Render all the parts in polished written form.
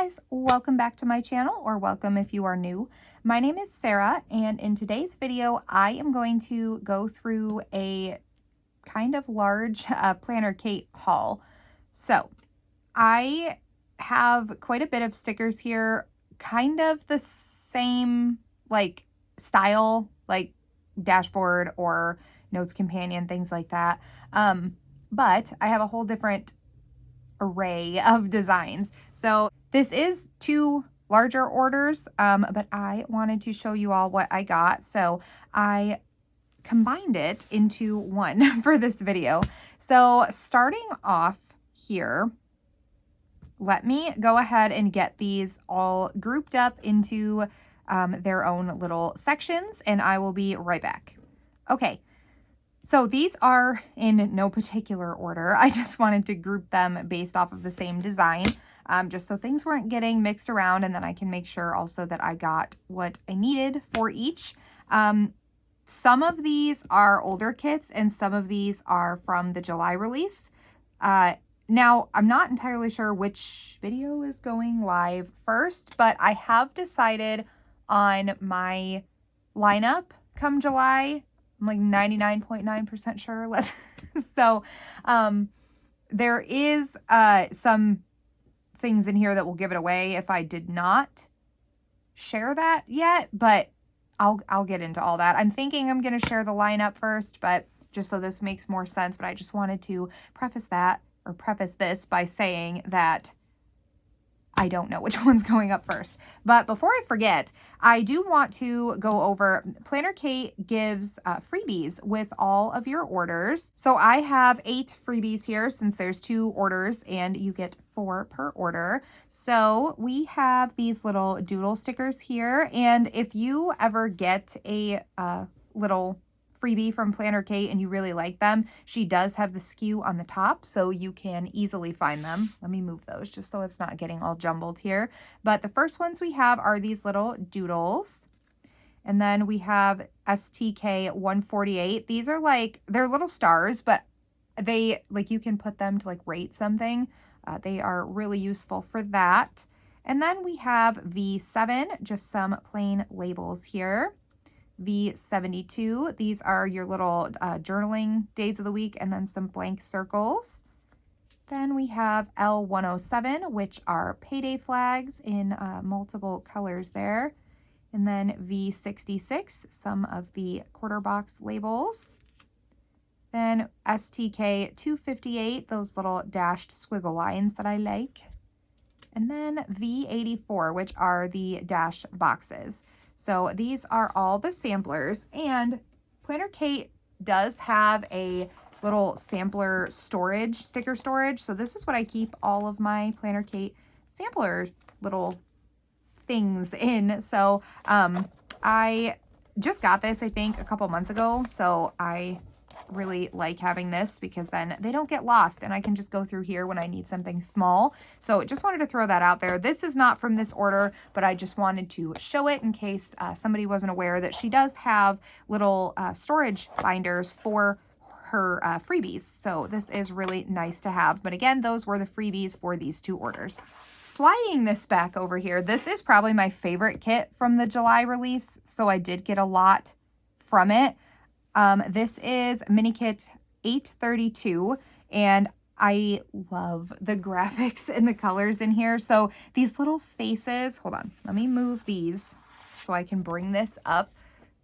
guys, welcome back to my channel, or welcome if you are new. My name is Sarah, and in today's video I am going to go through a kind of large Planner Kate haul. So I have quite a bit of stickers here, kind of the same like style, like dashboard or notes companion, things like that. But I have a whole different array of designs. So this is two larger orders, but I wanted to show you all what I got. So I combined it into one for this video. So starting off here, let me go ahead and get these all grouped up into their own little sections, and I will be right back. Okay, so these are in no particular order. I just wanted to group them based off of the same design, just so things weren't getting mixed around, and then I can make sure also that I got what I needed for each. Some of these are older kits, and some of these are from the July release. Now, I'm not entirely sure which video is going live first, but I have decided on my lineup come July. I'm like 99.9% sure. So there is some things in here that will give it away if I did not share that yet, but I'll get into all that. I'm thinking I'm going to share the lineup first, but just so this makes more sense, but I just wanted to preface this by saying that I don't know which one's going up first. But before I forget, I do want to go over, Planner Kate gives freebies with all of your orders. So I have 8 freebies here since there's 2 orders and you get 4 per order. So we have these little doodle stickers here. And if you ever get a little freebie from Planner Kate and you really like them, she does have the SKU on the top, so you can easily find them. Let me move those just so it's not getting all jumbled here. But the first ones we have are these little doodles. And then we have STK 148. These are like, they're little stars, but they, like, you can put them to like rate something. They are really useful for that. And then we have V7, just some plain labels here. V72, these are your little journaling days of the week, and then some blank circles. Then we have L107, which are payday flags in multiple colors there. And then V66, some of the quarter box labels. Then STK 258, those little dashed squiggle lines that I like. And then V84, which are the dash boxes. So these are all the samplers, and Planner Kate does have a little sampler storage, sticker storage. So this is what I keep all of my Planner Kate sampler little things in. So I just got this, I think, a couple months ago. So I really like having this because then they don't get lost and I can just go through here when I need something small. So just wanted to throw that out there. This is not from this order, but I just wanted to show it in case somebody wasn't aware that she does have little storage binders for her freebies. So this is really nice to have. But again, those were the freebies for these 2 orders. Sliding this back over here, this is probably my favorite kit from the July release. So I did get a lot from it. This is Mini Kit 832, and I love the graphics and the colors in here. So these little faces, hold on, let me move these so I can bring this up.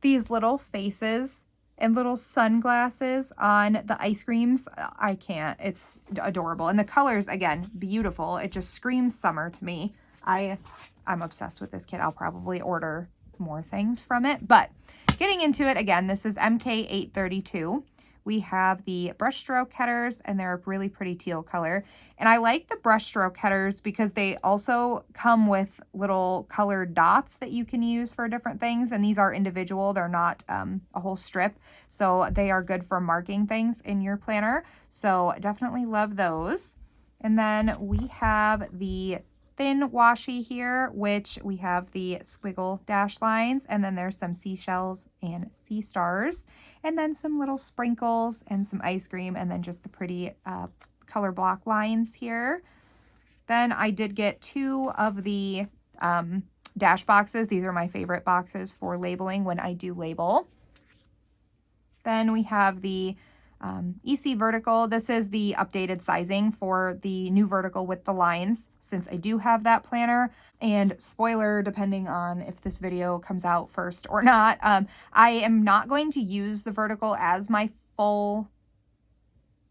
These little faces and little sunglasses on the ice creams, I can't, it's adorable. And the colors, again, beautiful. It just screams summer to me. I'm obsessed with this kit. I'll probably order more things from it, but getting into it again, this is MK832. We have the brushstroke headers, and they're a really pretty teal color. And I like the brushstroke headers because they also come with little colored dots that you can use for different things. And these are individual. They're not a whole strip. So they are good for marking things in your planner. So definitely love those. And then we have the thin washi here, which we have the squiggle dash lines, and then there's some seashells and sea stars, and then some little sprinkles and some ice cream, and then just the pretty color block lines here. Then I did get 2 of the dash boxes. These are my favorite boxes for labeling when I do label. Then we have the EC vertical. This is the updated sizing for the new vertical with the lines, since I do have that planner. And spoiler, depending on if this video comes out first or not, I am not going to use the vertical as my full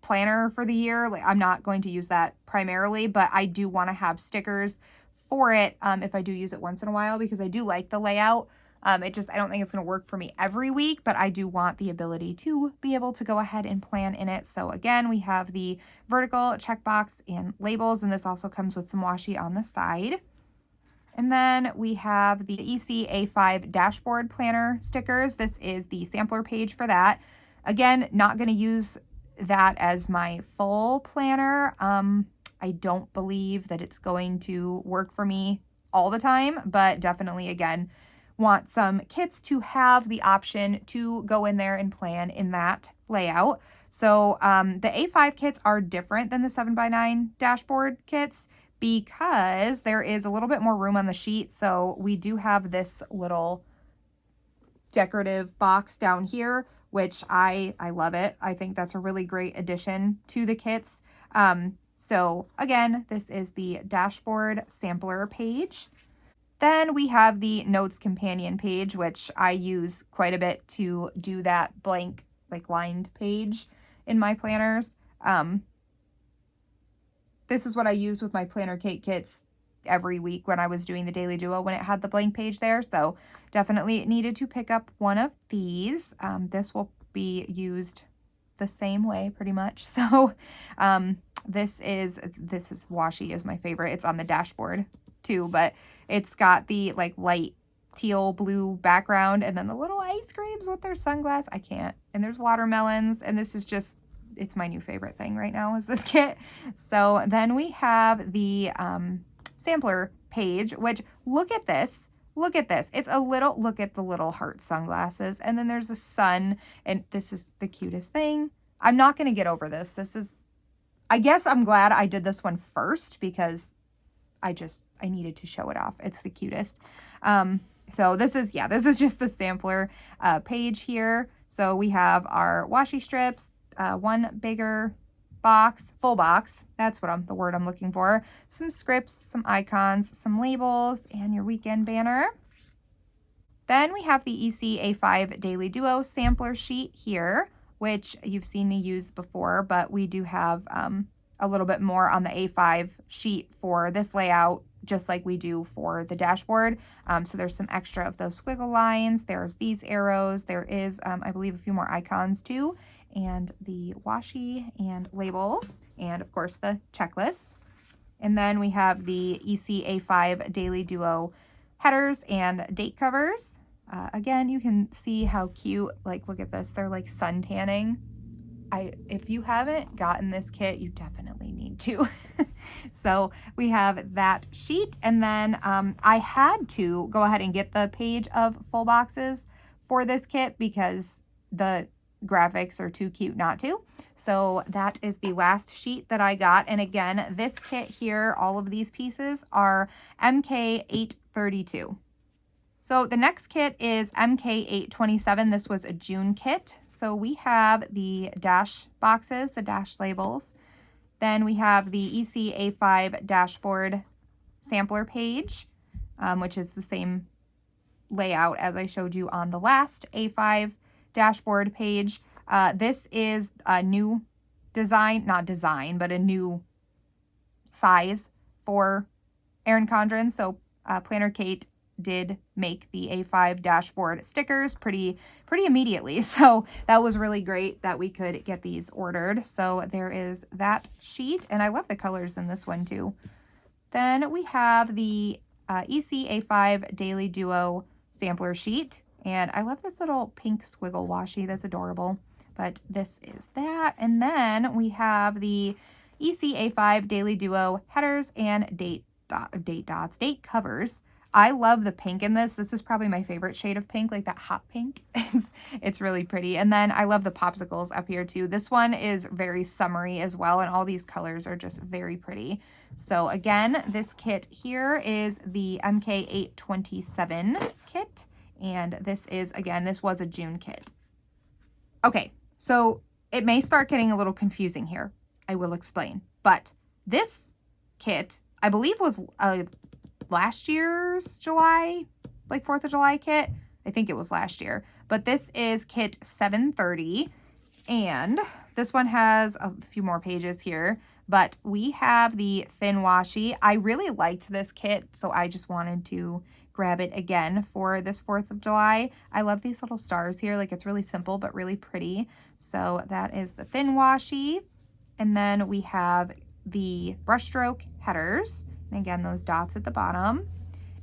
planner for the year. Like, I'm not going to use that primarily, but I do want to have stickers for it if I do use it once in a while, because I do like the layout. I don't think it's going to work for me every week, but I do want the ability to be able to go ahead and plan in it. So again, we have the vertical checkbox and labels, and this also comes with some washi on the side. And then we have the EC A5 dashboard planner stickers. This is the sampler page for that. Again, not going to use that as my full planner. I don't believe that it's going to work for me all the time, but definitely, again, want some kits to have the option to go in there and plan in that layout. So the A5 kits are different than the 7x9 dashboard kits because there is a little bit more room on the sheet. So we do have this little decorative box down here, which I love it. I think that's a really great addition to the kits. So again, this is the dashboard sampler page. Then we have the notes companion page, which I use quite a bit to do that blank, like lined page in my planners. This is what I used with my Planner Kate kits every week when I was doing the Daily Duo when it had the blank page there. So definitely needed to pick up one of these. This will be used the same way pretty much. So this is washi is my favorite. It's on the dashboard too, but it's got the like light teal blue background and then the little ice creams with their sunglasses. I can't. And there's watermelons, and this is just, it's my new favorite thing right now is this kit. So then we have the sampler page, which look at this. Look at this. It's a little, look at the little heart sunglasses. And then there's a sun, and this is the cutest thing. I'm not going to get over this. This is, I guess I'm glad I did this one first because I needed to show it off. It's the cutest. So this is just the sampler page here. So we have our washi strips, one bigger box, full box. That's the word I'm looking for. Some scripts, some icons, some labels, and your weekend banner. Then we have the EC A5 Daily Duo sampler sheet here, which you've seen me use before, but we do have a little bit more on the A5 sheet for this layout, just like we do for the dashboard. So there's some extra of those squiggle lines. There's these arrows. There is, I believe, a few more icons too, and the washi and labels, and of course the checklists. And then we have the EC A5 Daily Duo headers and date covers. Again, you can see how cute, like, look at this. They're like sun tanning. If you haven't gotten this kit, you definitely need to. So we have that sheet. And then I had to go ahead and get the page of full boxes for this kit because the graphics are too cute not to. So that is the last sheet that I got. And again, this kit here, all of these pieces are MK832. So the next kit is MK827. This was a June kit. So we have the dash boxes, the dash labels. Then we have the EC A5 dashboard sampler page, which is the same layout as I showed you on the last A5 dashboard page. This is a new design, not design, but a new size for Erin Condren. So Planner Kate did make the A5 dashboard stickers pretty immediately. So that was really great that we could get these ordered. So there is that sheet, and I love the colors in this one too. Then we have the EC A5 Daily Duo sampler sheet, and I love this little pink squiggle washi. That's adorable. But this is that. And then we have the EC A5 Daily Duo headers and date covers. I love the pink in this. This is probably my favorite shade of pink, like that hot pink. It's really pretty. And then I love the popsicles up here too. This one is very summery as well, and all these colors are just very pretty. So again, this kit here is the MK827 kit, and this is, again, this was a June kit. Okay, so it may start getting a little confusing here. I will explain. But this kit, I believe, was last year's July, like 4th of July kit. I think it was last year. But this is kit 730. And this one has a few more pages here. But we have the thin washi. I really liked this kit, so I just wanted to grab it again for this 4th of July. I love these little stars here. Like, it's really simple, but really pretty. So that is the thin washi. And then we have the brushstroke headers. And again, those dots at the bottom.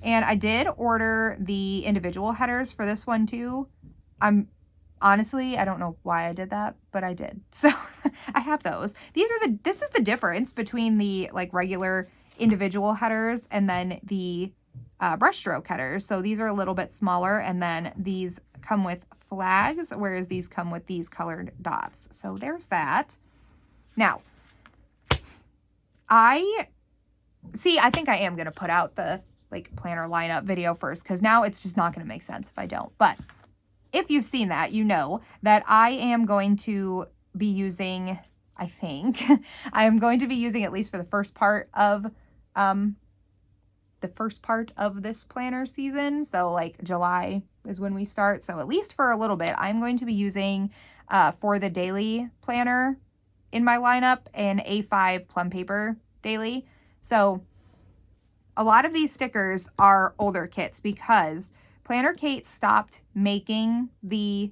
And I did order the individual headers for this one too. Honestly, I don't know why I did that, but I did. So I have those. This is the difference between the like regular individual headers and then the brushstroke headers. So these are a little bit smaller, and then these come with flags, whereas these come with these colored dots. So there's that. Now, I think I am going to put out the like planner lineup video first, because now it's just not going to make sense if I don't. But if you've seen that, you know that I am going to be using, I think, I am going to be using, at least for the first part of this planner season. So like July is when we start. So at least for a little bit, I'm going to be using for the daily planner in my lineup an A5 plum paper daily. So a lot of these stickers are older kits because Planner Kate stopped making the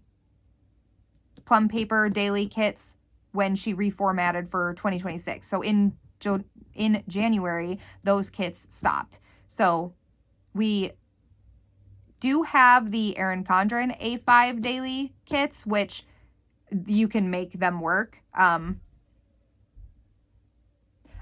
plum paper daily kits when she reformatted for 2026. So in January, those kits stopped. So we do have the Erin Condren A5 daily kits, which you can make them work.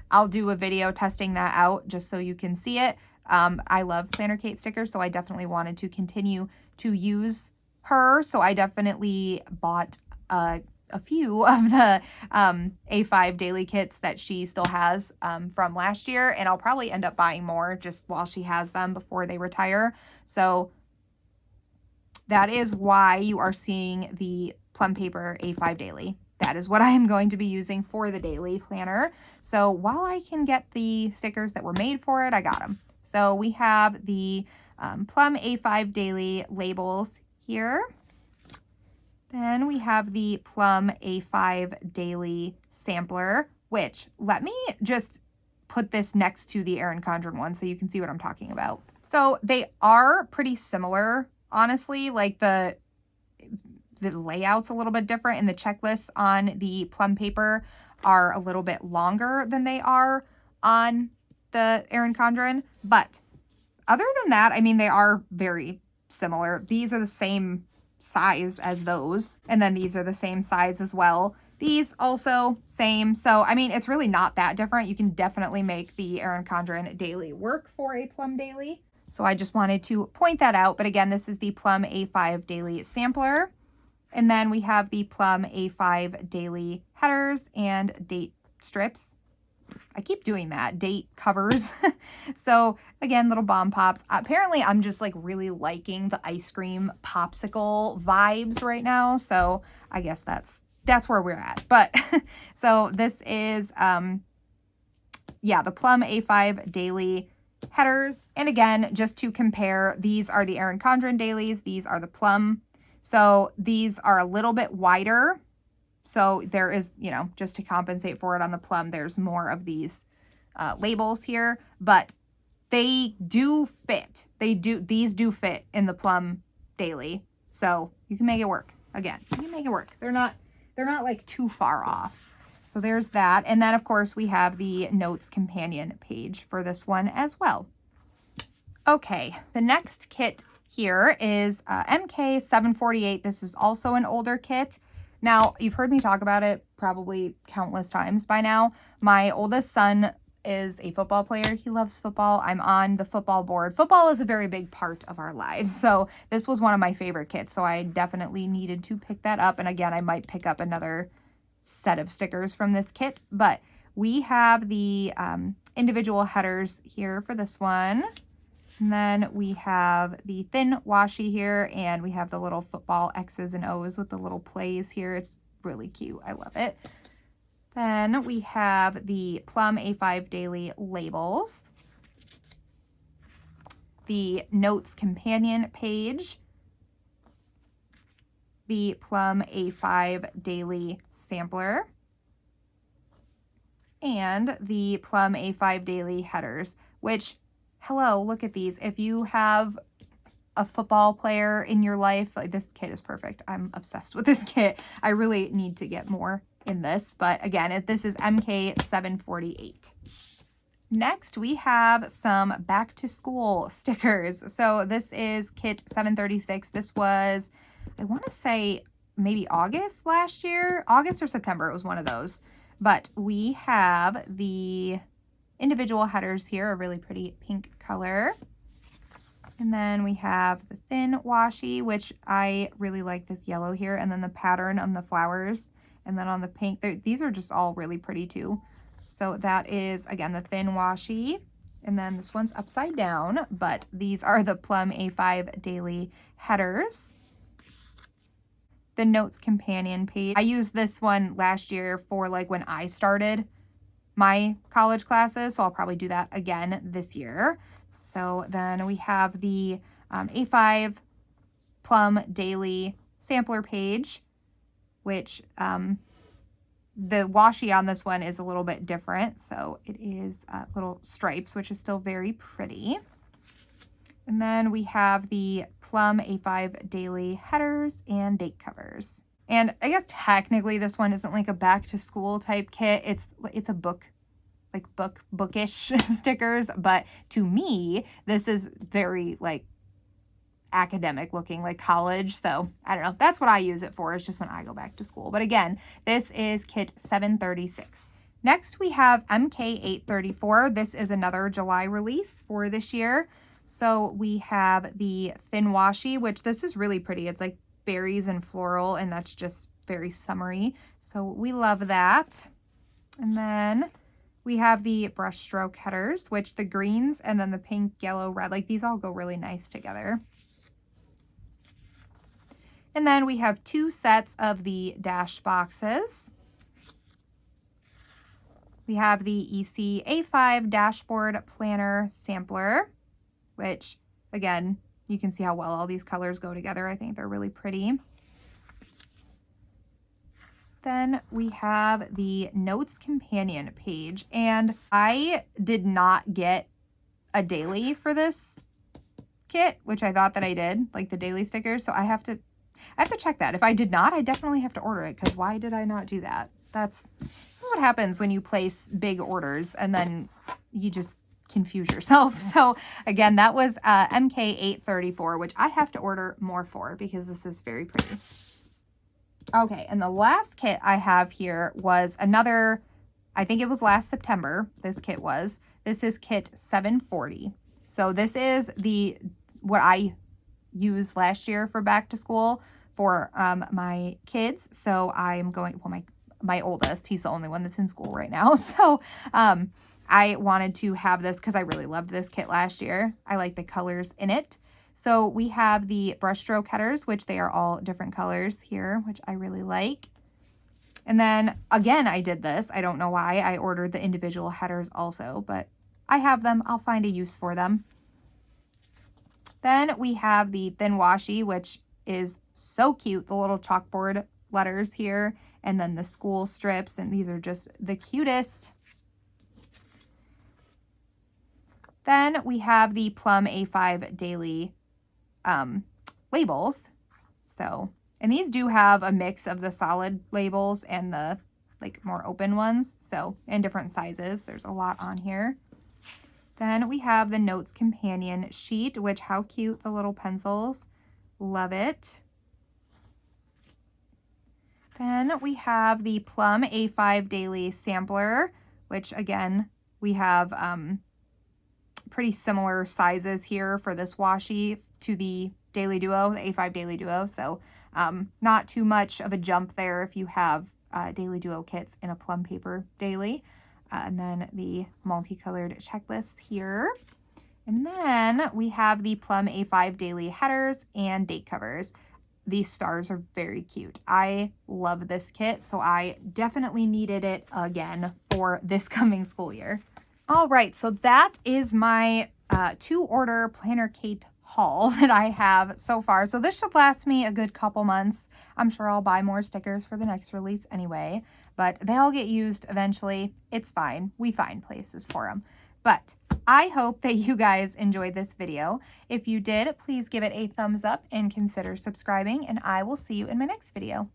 I'll do a video testing that out just so you can see it. I love Planner Kate stickers, so I definitely wanted to continue to use her. So I definitely bought a few of the A5 daily kits that she still has from last year, and I'll probably end up buying more just while she has them before they retire. So that is why you are seeing the plum paper A5 daily. That is what I am going to be using for the daily planner. So while I can get the stickers that were made for it, I got them. So we have the Plum A5 Daily labels here. Then we have the Plum A5 Daily sampler, which, let me just put this next to the Erin Condren one so you can see what I'm talking about. So they are pretty similar, honestly. Like the layout's a little bit different, and the checklists on the plum paper are a little bit longer than they are on the Erin Condren. But other than that, I mean, they are very similar. These are the same size as those, and then these are the same size as well. These also same. So, I mean, it's really not that different. You can definitely make the Erin Condren daily work for a plum daily. So I just wanted to point that out. But again, this is the Plum A5 Daily sampler. And then we have the Plum A5 Daily headers and date strips. I keep doing that, date covers. So again, little bomb pops. Apparently I'm just like really liking the ice cream popsicle vibes right now. So I guess that's where we're at. But so this is, yeah, the Plum A5 Daily headers. And again, just to compare, these are the Erin Condren dailies. These are the Plum. So these are a little bit wider. So there is, you know, just to compensate for it on the plum, there's more of these labels here, but they do fit. These do fit in the plum daily. So you can make it work. Again, you can make it work. They're not like too far off. So there's that. And then of course we have the notes companion page for this one as well. Okay, the next kit here is MK748. This is also an older kit. Now, you've heard me talk about it probably countless times by now. My oldest son is a football player. He loves football. I'm on the football board. Football is a very big part of our lives. So this was one of my favorite kits. So I definitely needed to pick that up. And again, I might pick up another set of stickers from this kit. But we have the individual headers here for this one. And then we have the thin washi here, and we have the little football X's and O's with the little plays here. It's really cute. I love it. Then we have the Plum A5 Daily labels, the Notes Companion page, the Plum A5 Daily sampler, and the Plum A5 Daily headers, which, hello, look at these. If you have a football player in your life, like, this kit is perfect. I'm obsessed with this kit. I really need to get more in this, but again, this is MK 748. Next, we have some back to school stickers. So this is kit 736. This was, I want to say maybe August last year, August or September. It was one of those. But we have the individual headers here, a really pretty pink color. And then we have the thin washi, which I really like this yellow here, and then the pattern on the flowers, and then on the pink. These are just all really pretty too. So that is, again, the thin washi. And then this one's upside down, but these are the Plum A5 Daily headers. The Notes Companion page. I used this one last year for like when I started my college classes, so I'll probably do that again this year. So then we have the A5 Plum Daily sampler page, which the washi on this one is a little bit different. So it is little stripes, which is still very pretty. And then we have the Plum A5 Daily headers and date covers. And I guess technically this one isn't like a back to school type kit. It's a book, like bookish stickers, but to me, this is very like academic looking, like college. So I don't know. That's what I use it for. It's just when I go back to school. But again, this is kit 736. Next, we have MK 834. This is another July release for this year. So we have the thin washi, which this is really pretty. It's like berries and floral, and that's just very summery. So we love that. And then we have the brushstroke headers, which the greens and then the pink, yellow, red, like these all go really nice together. And then we have two sets of the dash boxes. We have the EC A5 Dashboard Planner Sampler, which, again, you can see how well all these colors go together. I think they're really pretty. Then we have the Notes Companion page, and I did not get a daily for this kit, which I thought that I did, like the daily stickers. So I have to check that. If I did not, I definitely have to order it, because why did I not do that? This is what happens when you place big orders and then you just confuse yourself. So again, that was MK 834, which I have to order more for because this is very pretty. Okay, and the last kit I have here was another, I think it was last September, this kit was. This is kit 740. So this is what I used last year for back to school for my kids. So I'm going, well, my oldest, he's the only one that's in school right now. So I wanted to have this because I really loved this kit last year. I like the colors in it. So we have the brushstroke headers, which they are all different colors here, which I really like. And then again, I did this. I don't know why I ordered the individual headers also, but I have them. I'll find a use for them. Then we have the thin washi, which is so cute. The little chalkboard letters here, and then the school strips, and these are just the cutest. Then we have the Plum A5 Daily labels. So, and these do have a mix of the solid labels and the like more open ones. So, in different sizes, there's a lot on here. Then we have the Notes Companion sheet, which how cute, the little pencils. Love it. Then we have the Plum A5 Daily sampler, which again, We have pretty similar sizes here for this washi to the Daily Duo, the A5 Daily Duo. So not too much of a jump there if you have Daily Duo kits in a plum paper daily. And then the multicolored checklist here. And then we have the Plum A5 Daily headers and date covers. These stars are very cute. I love this kit, so I definitely needed it again for this coming school year. All right, so that is my 2-order Planner Kate haul that I have so far. So this should last me a good couple months. I'm sure I'll buy more stickers for the next release anyway, but they all get used eventually. It's fine. We find places for them. But I hope that you guys enjoyed this video. If you did, please give it a thumbs up and consider subscribing, and I will see you in my next video.